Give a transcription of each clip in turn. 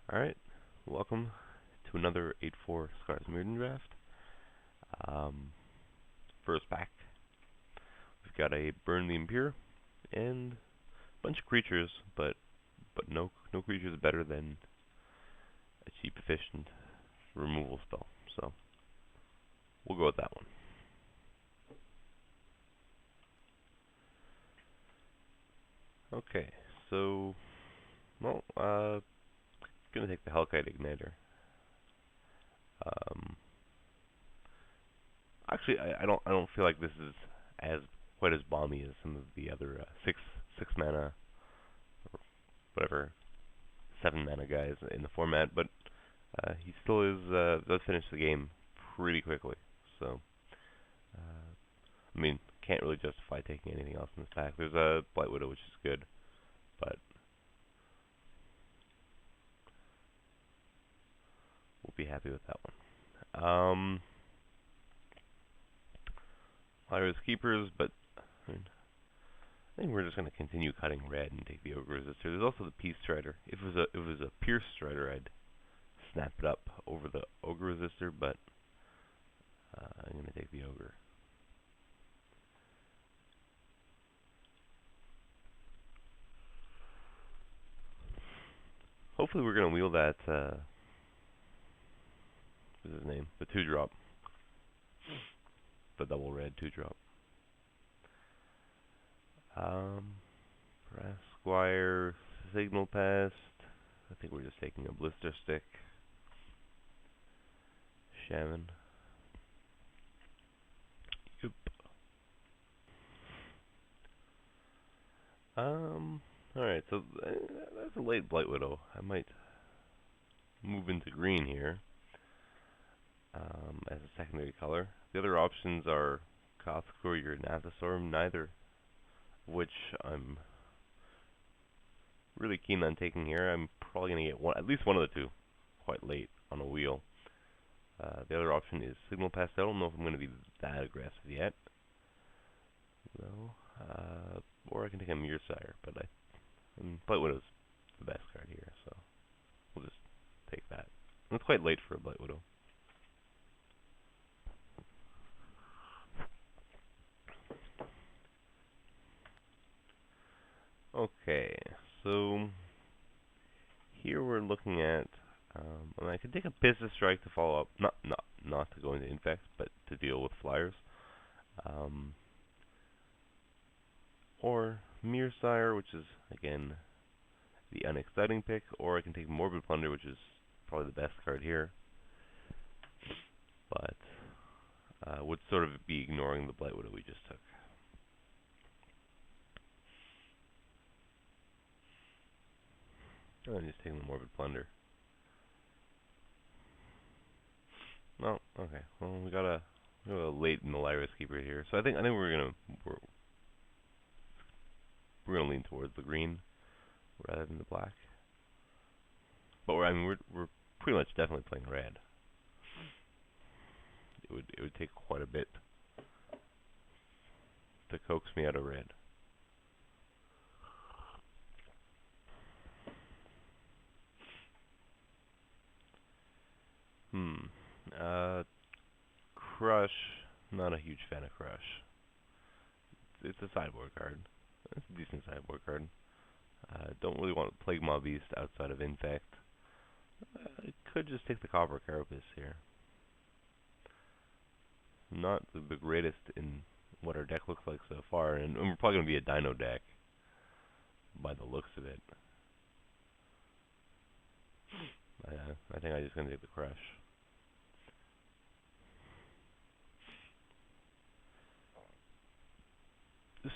Alright, welcome to another 8-4 Scars of Mirrodin draft. Um, First pack, we've got a Burn the Impure and a bunch of creatures, but no creature is better than a cheap, efficient removal spell. So we'll go with that one. Okay, so gonna take the Hellkite Igniter. Um, Actually, I don't feel like this is as quite as bomby as some of the other six mana or whatever 7 mana guys in the format, but he still does finish the game pretty quickly. So I mean, can't really justify taking anything else in this pack. There's a Blight Widow, which is good, but we'll be happy with that one. Lyra's Keepers, but I mean, I think we're just going to continue cutting red and take the Ogre Resistor. There's also the Peace Strider. If it was a Pierce Strider, I'd snap it up over the Ogre Resistor, but I'm going to take the Ogre. Hopefully we're going to wheel that, what's his name? The 2-drop. The double red 2-drop. Brass Squire, Signal Pest. I think we're just taking a Blister Stick. Shaman. Yep. Alright, so that's a late Blight Widow. I might move into green here as a secondary color. The other options are Kothor or Nathastorm, neither of which I'm really keen on taking here. I'm probably going to get at least one of the two quite late on a wheel. The other option is Signal Pest. I don't know if I'm going to be that aggressive yet. No. Or I can take a Myrmidon, but Blight Widow's the best card here, so we'll just take that. And it's quite late for a Blight Widow. Okay, so here we're looking at, and I could take a Pistis Strike to follow up, not to go into Infect, but to deal with flyers. Or Myrmidon, which is, again, the unexciting pick, or I can take Morbid Plunder, which is probably the best card here, but would sort of be ignoring the Blight Widow we just took. I'm just taking the Morbid Plunder. No, okay. Well, we got a late in the Lyra's Keeper here, so I think we're gonna lean towards the green rather than the black. But we're pretty much definitely playing red. It would take quite a bit to coax me out of red. Crush. Not a huge fan of Crush. It's a sideboard card. It's a decent sideboard card. Don't really want Plague Maw Beast outside of Infect. I could just take the Copper Carapace here. Not the greatest in what our deck looks like so far, and we're probably going to be a Dino deck by the looks of it. I think I'm just going to take the Crush.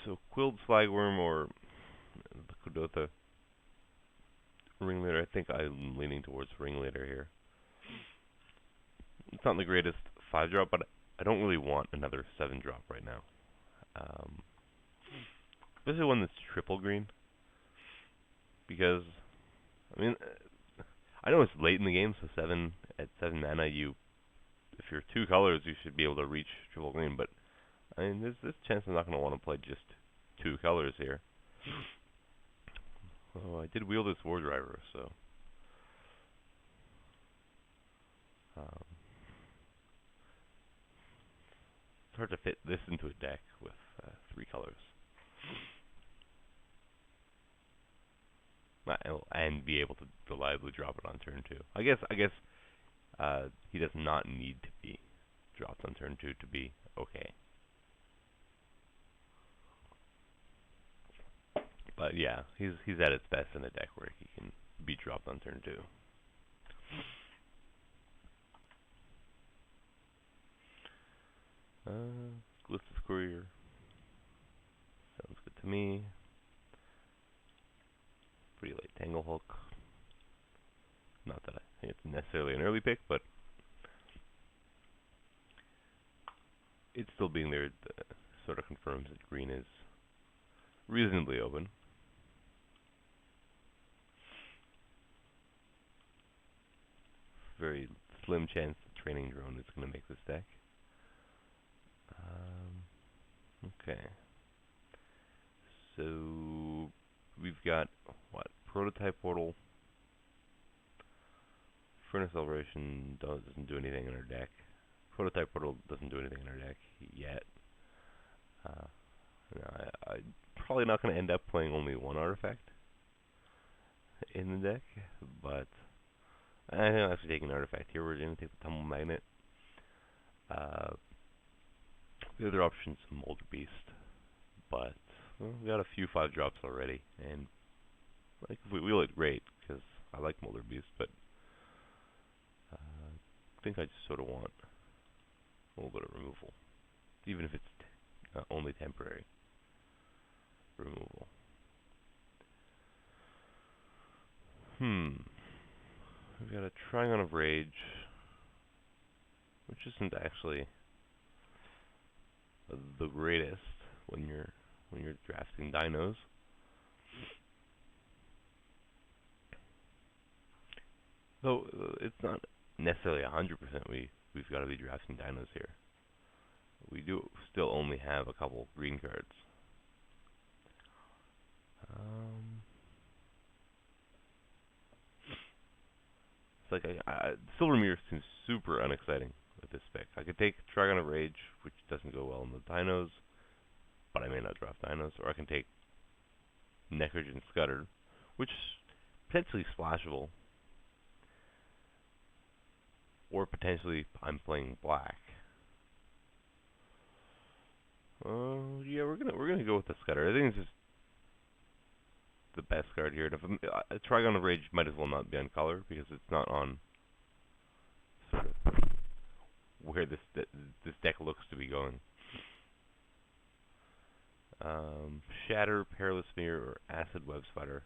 So Quilled Flagworm or the Kudotha Ringleader. I think I'm leaning towards Ringleader here. It's not the greatest 5-drop, but I don't really want another 7-drop right now. Especially one that's triple green. Because, I mean, I know it's late in the game, so at 7 mana, if you're 2 colors, you should be able to reach triple green, but I mean, there's this chance I'm not going to want to play just 2 colors here. Oh, I did wheel this War Driver, so Um, it's hard to fit this into a deck with 3 colors. And be able to reliably drop it on turn 2. I guess he does not need to be dropped on turn 2 to be okay. But yeah, he's at its best in a deck where he can be dropped on turn 2. Glistus Courier sounds good to me. Pretty late Tanglehulk. Not that I think it's necessarily an early pick, but it still being there sort of confirms that green is reasonably open. Very slim chance the Training Drone is going to make this deck. Okay. So we've got what? Prototype Portal. Furnace Celebration doesn't do anything in our deck. Prototype Portal doesn't do anything in our deck yet. No, I'm probably not going to end up playing only one artifact in the deck, but I think I'll actually take an artifact here. We're going to take the Tumble Magnet. The other option's Molder Beast, but well, we got a few 5-drops already, and like if we wheel it, great, because I like Molder Beast, but I think I just sort of want a little bit of removal, even if it's only temporary removal. We've got a Trigon of Rage, which isn't actually the greatest when you're drafting dinos. Though it's not necessarily 100% we've got to be drafting dinos here. We do still only have a couple green cards. It's like Silvermere seems super unexciting with this pick. I could take Trigon of Rage, which doesn't go well in the dinos, but I may not draft dinos, or I can take Necrogen Scudder, which is potentially splashable, or potentially I'm playing black. Yeah, we're gonna go with the Scudder. I think it's just the best card here. And if Trigon of Rage might as well not be on color because it's not on sort of where this deck looks to be going. Shatter, Perilous Mirror, or Acid Web Spider.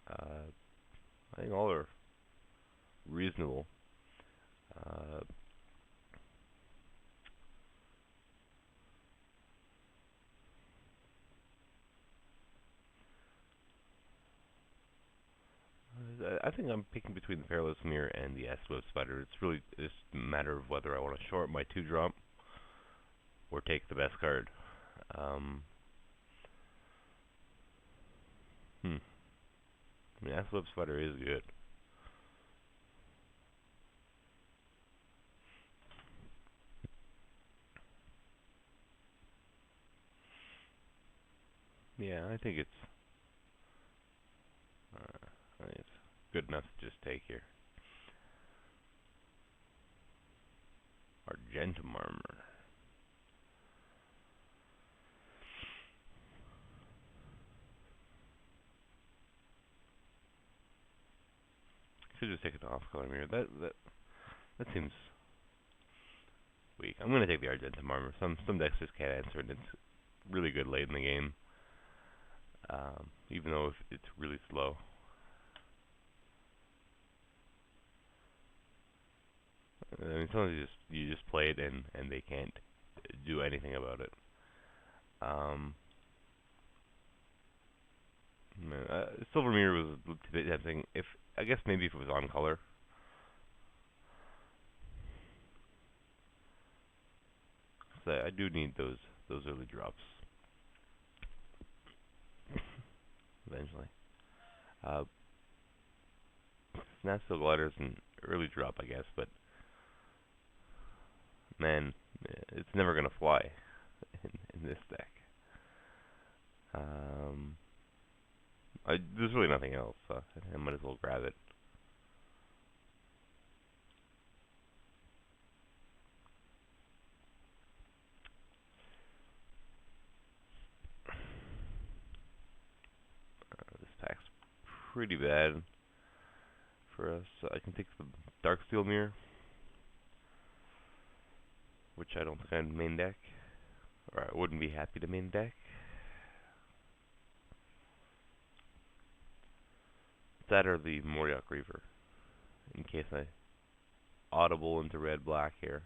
I think all are reasonable. I think I'm picking between the Perilous Mirror and the Acid Web Spider. It's really just a matter of whether I want to short my 2-drop or take the best card. I mean, Acid Web Spider is good. Yeah, I think it's good enough to just take here. Argentum Armor. Should just take it off color mirror. That seems weak. I'm gonna take the Argentum Armor. Some decks just can't answer it. It's really good late in the game, even though if it's really slow. I mean, sometimes you just play it and they can't do anything about it. Silvermere was a bit tempting. I guess maybe if it was on color. So I do need those early drops eventually. Snapsteel Glider's an early drop, I guess, but man, it's never gonna fly in this deck. Um, there's really nothing else, so I might as well grab it. This pack's pretty bad for us. I can take the Darksteel Mirror, which I don't think I'd main deck, or I wouldn't be happy to main deck. That or the Moriok Reaver, in case I audible into red-black here.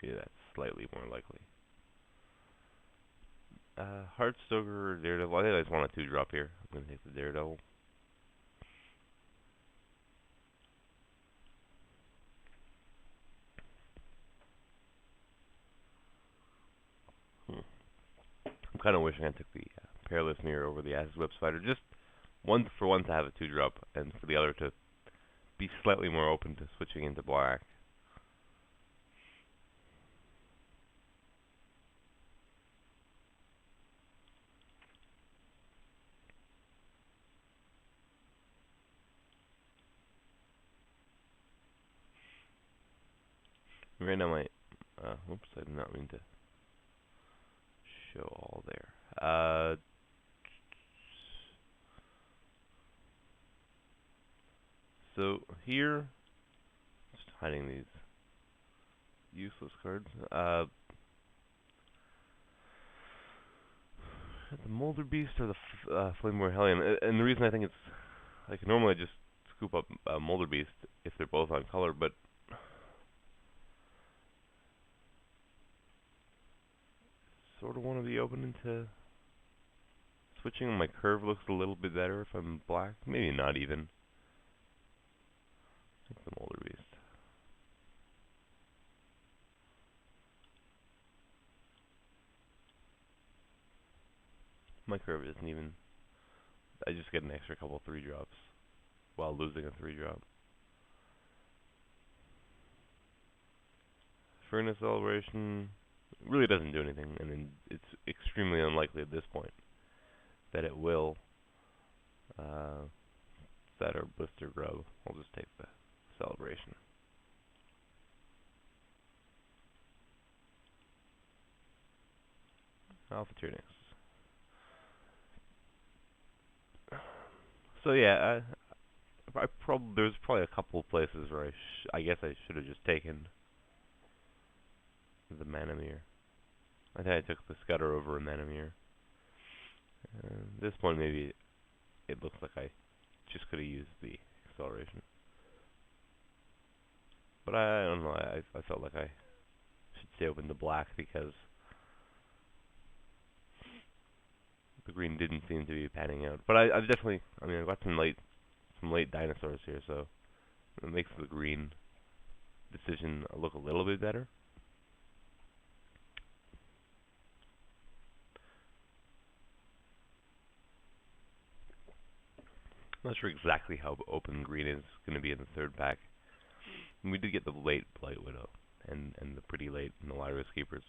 Yeah, that's slightly more likely. Heartstoker or Daredevil? I think I just want a 2-drop here. I'm going to take the Daredevil. I'm kind of wishing I took the Perilous Mirror over the Acid Web Spider. Just for one to have a 2-drop, and for the other to be slightly more open to switching into black. Right now, oops, I did not mean to show all there. So here, just hiding these useless cards. The Molder Beast or the Flameware Hellion, and the reason I think it's like normally I just scoop up Molder Beast if they're both on color, but sort of want to be open into switching. My curve looks a little bit better if I'm black. Maybe not even. I think the Molder Beast. My curve isn't even. I just get an extra couple 3-drops while losing a 3-drop. Furnace Celebration really doesn't do anything, and it's extremely unlikely at this point that it will. That or Blister Grub. I'll just take the Celebration. Alpha Tyrannus. So yeah, there's probably a couple of places where I guess I should have just taken the Manamir. I think I took the Scudder over a Manamir. At this point, maybe it looks like I just could have used the Acceleration. But I don't know, I felt like I should stay open to black because the green didn't seem to be panning out. But I've definitely, I've got some late dinosaurs here, so it makes the green decision look a little bit better. I'm not sure exactly how open green is going to be in the third pack. And we did get the late Blight Widow and the pretty late Nalaris Keepers.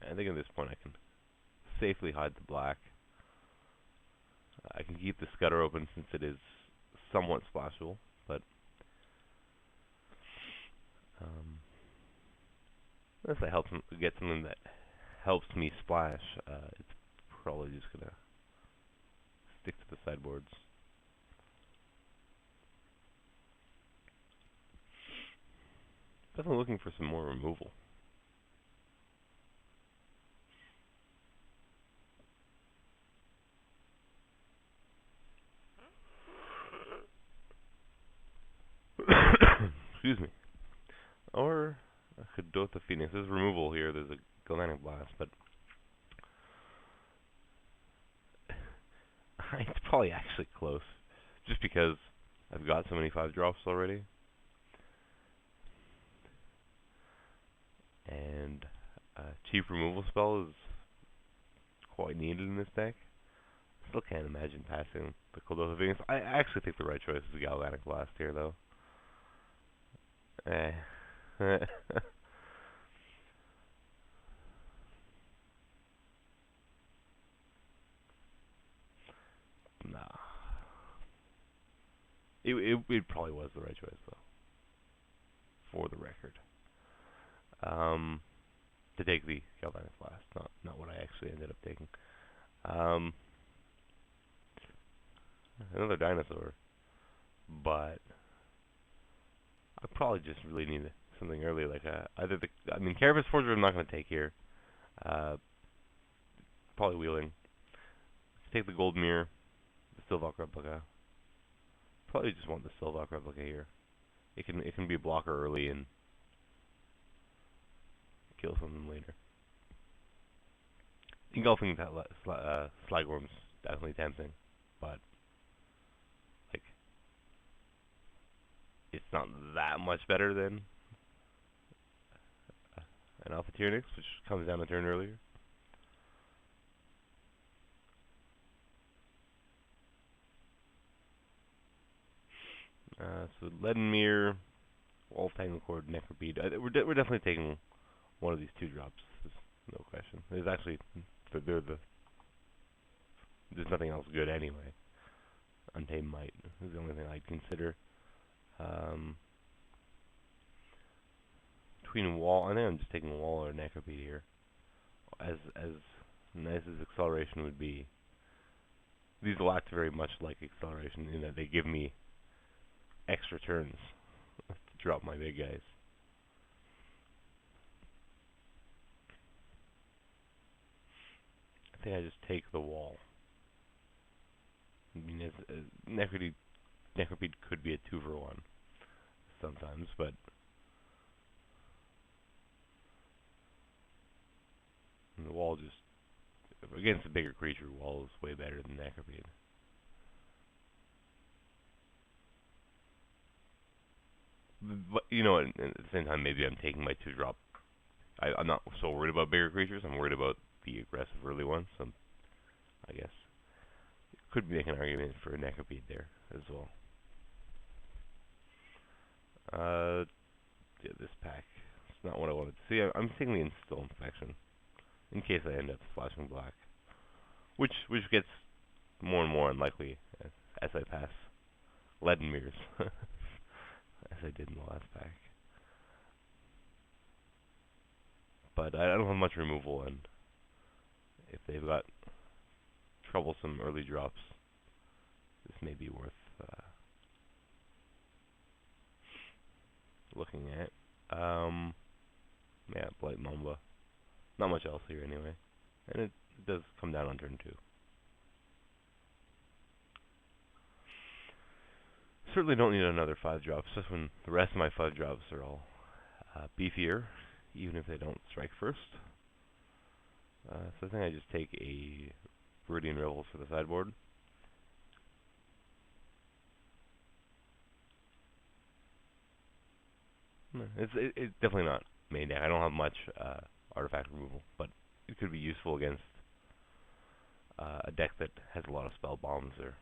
I think at this point I can safely hide the black. I can keep the Scudder open since it is somewhat splashable, but unless I get something that helps me splash, it's probably just gonna stick to the sideboards. Definitely looking for some more removal. Excuse me. Or a Hidota Phoenix. There's removal here. There's a Galvanic Blast, but it's probably actually close. Just because I've got so many 5-drops already. And Chief Removal spell is quite needed in this deck. Still can't imagine passing the Clodoka Venus. I actually think the right choice is Galvanic Blast here, though. Eh. Nah. It probably was the right choice, though, for the record. To take the Galvanic Blast, not what I actually ended up taking. Um, Another dinosaur, but I probably just really need something early, like either the. I mean, Carapace Forger I'm not going to take here. Uh, Probably Wheeling. Take the Gold Mirror, the Sylvok Replica. Probably just want the Sylvok Replica here. It can be a blocker early and kill something later. Engulfing that Slagworm's definitely tempting, but like it's not that much better than an Alpha Tyrannix, which comes down a turn earlier. So Leaden Mirror, Wolf Tanglecord, Necropede. We're definitely taking one of these two drops. There's no question. There's actually there's nothing else good anyway. Untamed Might is the only thing I'd consider. Um, Between Wall, I think I'm just taking Wall or Necropede here. As nice as Acceleration would be, these will act very much like Acceleration in that they give me extra turns to drop my big guys. I think I just take the Wall. I mean, Necropede could be a 2-for-1 sometimes, but the Wall just, against a bigger creature, Wall is way better than Necropede. But, you know, at the same time, maybe I'm taking my 2-drop. I'm not so worried about bigger creatures. I'm worried about the aggressive early ones. So I guess could make an argument for a Necropede there as well. Yeah, this pack. It's not what I wanted to see. I'm taking the Instill Infection in case I end up splashing black, which gets more and more unlikely as I pass Leaden Mirrors, as I did in the last pack. But I don't have much removal, and if they've got troublesome early drops, this may be worth looking at. Yeah, Blight Mamba. Not much else here anyway. And it does come down on turn 2. Certainly don't need another 5-drop, just when the rest of my 5-drops are all beefier, even if they don't strike first. So I think I just take a Viridian Revels for the sideboard. It's definitely not main deck. I don't have much artifact removal, but it could be useful against a deck that has a lot of spell bombs or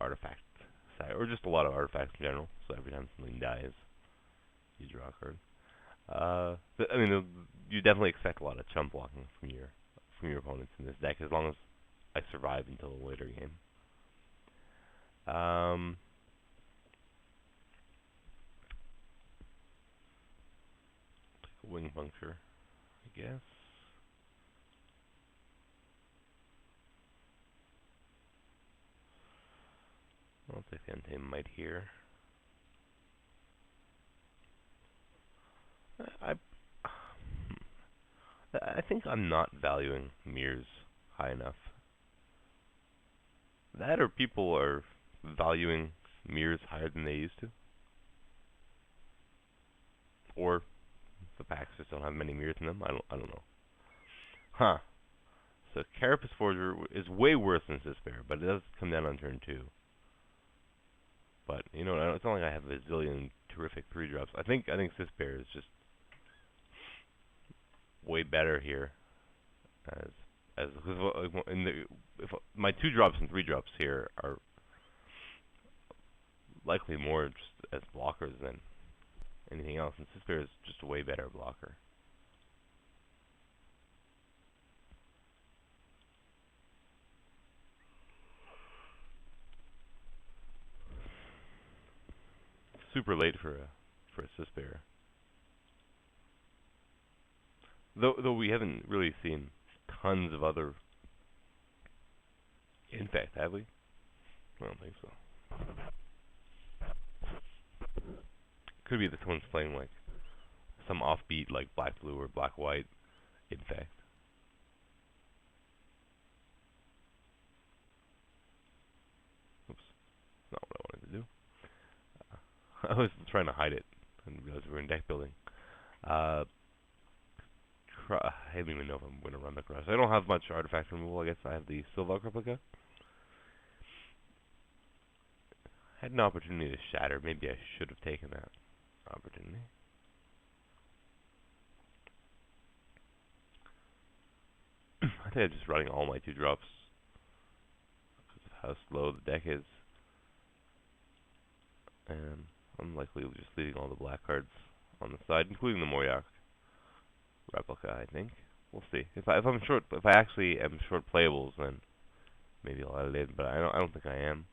artifact side, or just a lot of artifacts in general. So every time something dies, you draw a card. I mean, you definitely expect a lot of chump blocking from your opponents in this deck, as long as I survive until the later game. Take a Wing Puncture, I guess. I'll take the Untamed Might here. I I think I'm not valuing mirrors high enough. That or people are valuing mirrors higher than they used to. Or the packs just don't have many mirrors in them. I don't know. Huh. So Carapace Forger is way worse than Despair, but it does come down on turn 2. But you know, it's not like I have a zillion terrific 3-drops. I think Sis Bear is just way better here as cause in the if my 2-drops and 3-drops here are likely more just as blockers than anything else, and Sis Bear is just a way better blocker. Super late for a Sis Bear. Though we haven't really seen tons of other Infect, have we? I don't think so. Could be that someone's playing like some offbeat like black blue or black white Infect. Oops, not what I wanted to do. I was trying to hide it and realized we were in deck building. I don't even know if I'm going to run the cross. I don't have much artifact removal. I guess I have the Sylvark replica. I had an opportunity to shatter. Maybe I should have taken that opportunity. I think I'm just running all my 2-drops because of how slow the deck is. And I'm likely just leaving all the black cards on the side, including the Moyak replica, I think. We'll see. If I actually am short playables, then maybe I'll add it in, but I don't think I am.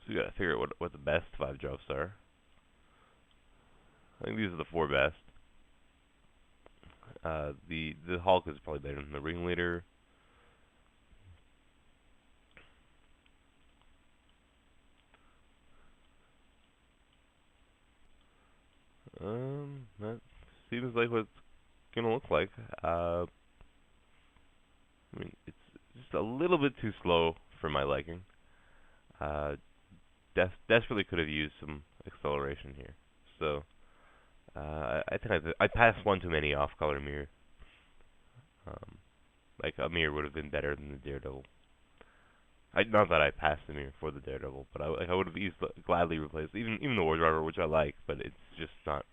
So we gotta figure out what the best 5-drops are. I think these are the 4 best. The Hulk is probably better than the Ringleader. That seems like what it's gonna look like. I mean, it's just a little bit too slow for my liking. Desperately could have used some acceleration here. So, I think I passed one too many off-color mirror. Like a mirror would have been better than the Daredevil. Not that I passed the mirror for the Daredevil, but I would have gladly replaced even the War Driver, which I like, but it's just not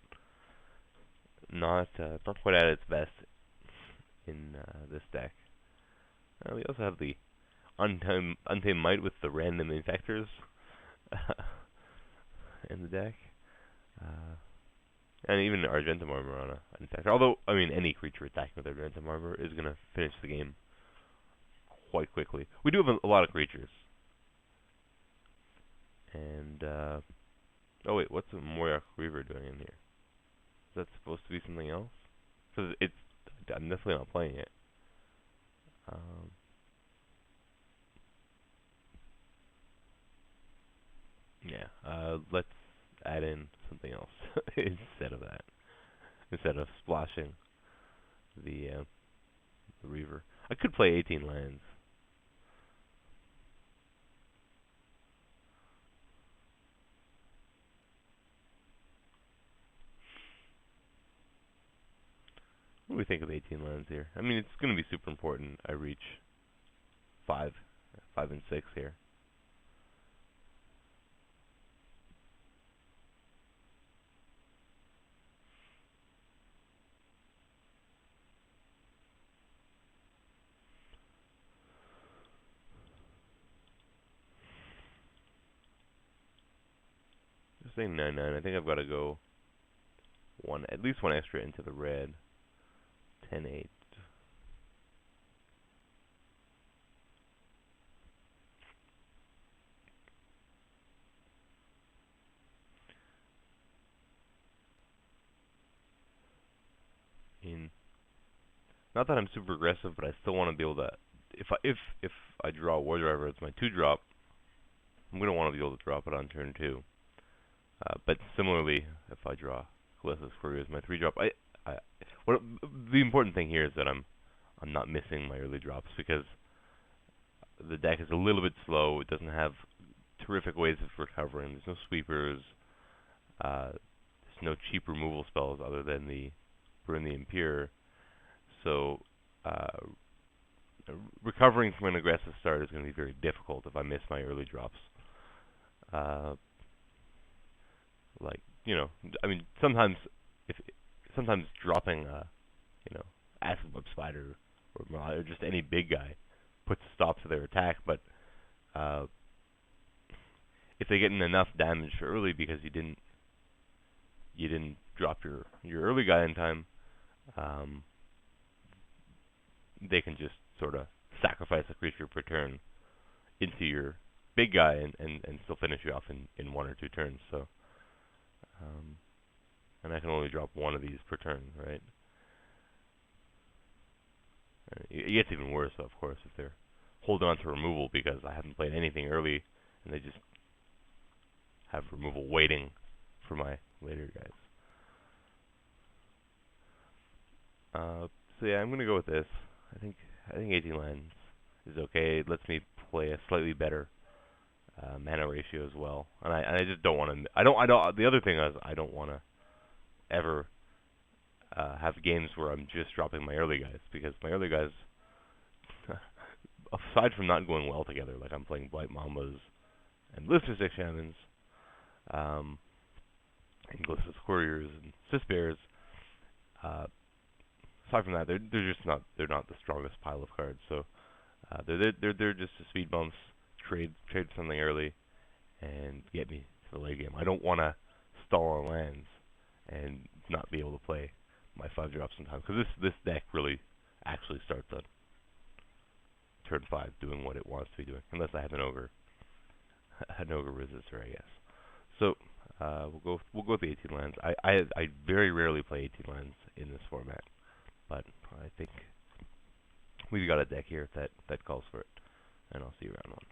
quite at its best in this deck. We also have the Untamed Might with the random infectors in the deck. And even Argentum Armor on an infector. Although, I mean, any creature attacking with Argentum Armor is going to finish the game quite quickly. We do have a lot of creatures. And, oh wait, what's the Moyak Reaver doing in here? Is that supposed to be something else? Because I'm definitely not playing it. Yeah, let's add in something else instead of that. Instead of splashing the Reaver. I could play 18 lands. What do we think of 18 lands here? I mean, it's going to be super important I reach 5 and 6 here. Just saying 9/9. I think I've got to go at least one extra into the red. 10/8. Not that I'm super aggressive, but I still want to be able to. If I draw War Driver as my 2-drop, I'm gonna want to be able to drop it on turn 2. But similarly, if I draw Colossus Courier as my 3-drop, the important thing here is that I'm not missing my early drops because the deck is a little bit slow. It doesn't have terrific ways of recovering. There's no sweepers. There's no cheap removal spells other than the Burn the Impure. So recovering from an aggressive start is going to be very difficult if I miss my early drops. Like, you know, I mean, sometimes dropping, you know, Acid Web Spider or just any big guy puts a stop to their attack, but if they get enough damage early because you didn't drop your early guy in time, they can just sort of sacrifice a creature per turn into your big guy and still finish you off in 1 or 2 turns. So, and I can only drop one of these per turn, right? It gets even worse, of course, if they're holding on to removal because I haven't played anything early and they just have removal waiting for my later guys. So yeah, I'm gonna go with this. I think 18 lands is okay. It lets me play a slightly better mana ratio as well, and I just don't want to. I don't. The other thing is I don't want to ever have games where I'm just dropping my early guys because my early guys, aside from not going well together, like I'm playing Blight Mambas and Lustrous Shamans, and Glicious Couriers and Sis Bears. Aside from that, they're not the strongest pile of cards. So they're just the speed bumps, trade something early, and get me to the late game. I don't want to stall on lands and not be able to play my 5 drops in time because this deck really actually starts on turn 5 doing what it wants to be doing, unless I have an ogre resistor, I guess. So we'll go with the 18 lands. I very rarely play 18 lands in this format, but I think we've got a deck here that calls for it, and I'll see you around one.